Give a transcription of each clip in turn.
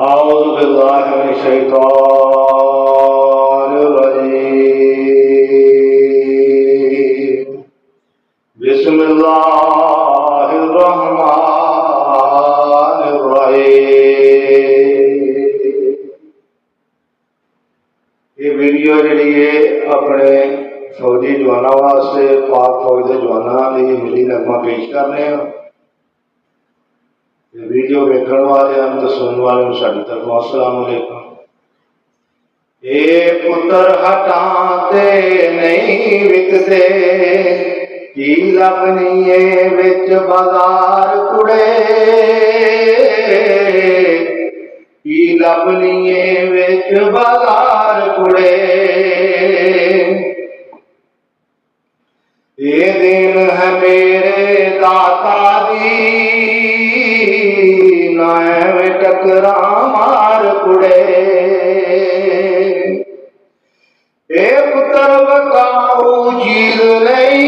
أعوذ بالله من الشيطان الرجيم بسم الله الرحمن الرحيم। ये वीडियो जी अपने फौजी जवानों वास्ते पाक फौज के जवानों की मिली नगमा पेश करने वीडियो वेखण वाले तो सुनने वाले साडी तरफों अस्सलाम वालेकुम। ए पुत्र हटाते नहीं विकते की लभनीए विच बाजार कुड़े की लभनीए विच बाजार कुड़े। ये दिन है मेरे दाता दी नाम टकरा मार कुड़े। ए पुत्र बकाऊ चीज नहीं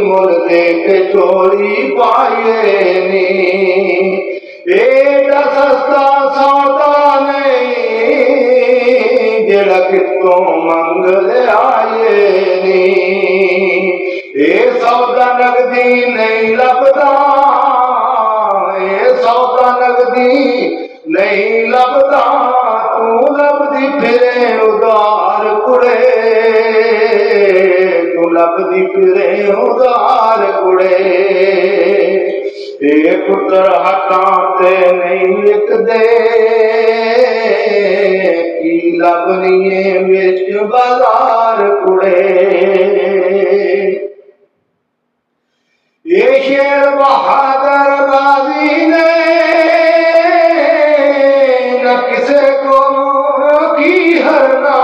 मुल दे के चोरी पाए नी। एडा सस्ता सौदा नहीं जेड़ा कितों मंग ले आए नी। ए सौदा नगदी नहीं लभदा सौदा नगदी नहीं लभदा तू लभदी फिरे उधार कुड़े तू लभदी फिरे उधार कुड़े। ये पुत्र हटाते नहीं विकदे की लभनीए विच बाजार कुड़े। ये शेर बहादुर गाजी ने न किसे को की हरना।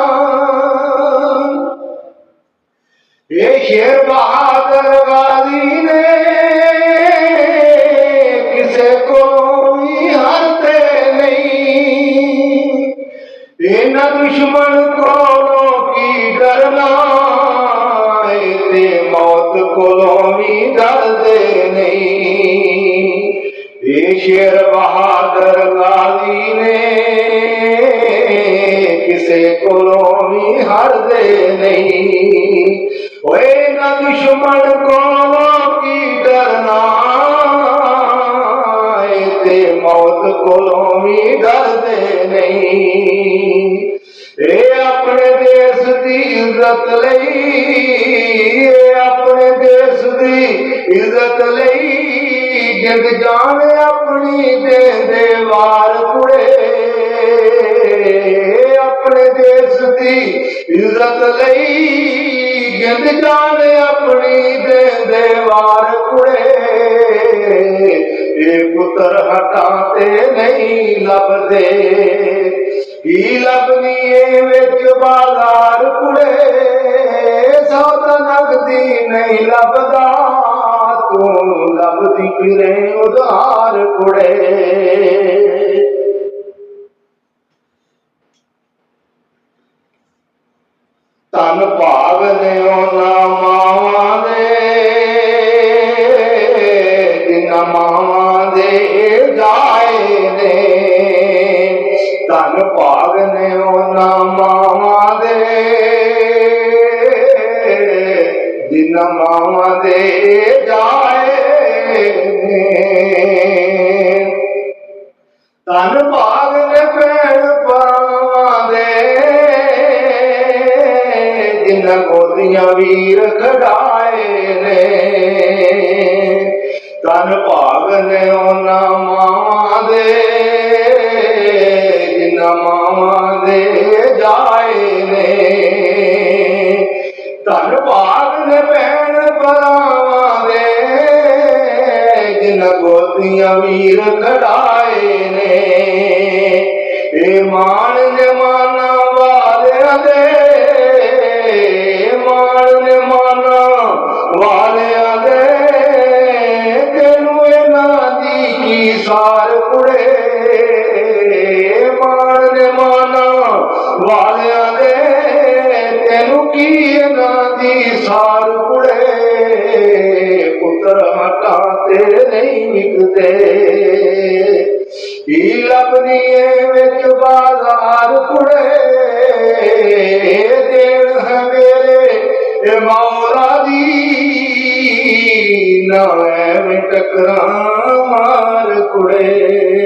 ये शेर बहादुर गाजी ने किसे को हरते नहीं। ये न दुश्मन को की डरना मौत को भी डरते नहीं। ये शेर बहादुर गाजी ने किसे को भी हारते नहीं। ओए न दुश्मन को की डरना मौत को भी डरते नहीं। ए अपने देश की इज्जत लई अपने देश की इज्जत लई जिंद जान अपनी दे दे वार कुड़े। अपने देश की इज्जत लई जिंद जान अपनी दे दे वार कुड़े। ये पुत्र हटाते नहीं लभदे की लभनीए विच बाजार कुड़े। सौदा नगदी नहीं लभदा तू लभदी फिरे उधार कुड़े। तन भाग ने उन्हां मावां दे जिन्हां मावां दे जाए ने। तन भाग ने उन्हां मावां दे जिन्हां मावां दे जाए ने। तन भाग ने भैण भरावां दे जिन्हां गोदियां वीर खड़ाए ने। तन भाग ने उन्हां मावां दे जिन्हां मावां दे जाए ने। तन भाग ने भैण भरावां दे जिन्हां गोदियां वीर खड़ाए ने। ए मान जमाना वालियां दे मान जमाना वालियां दे तेनू इन्हां दी की सार कुड़े। मान जमाना वालियां दे तेनू की इन्हां दी सार कुड़े। पुत्र हटाते नहीं विकते ਮੌਲਾ ਦੀ ਨਾ ਐਵੇਂ ਟੱਕਰਾਂ ਮਾਰ ਕੁੜੇ।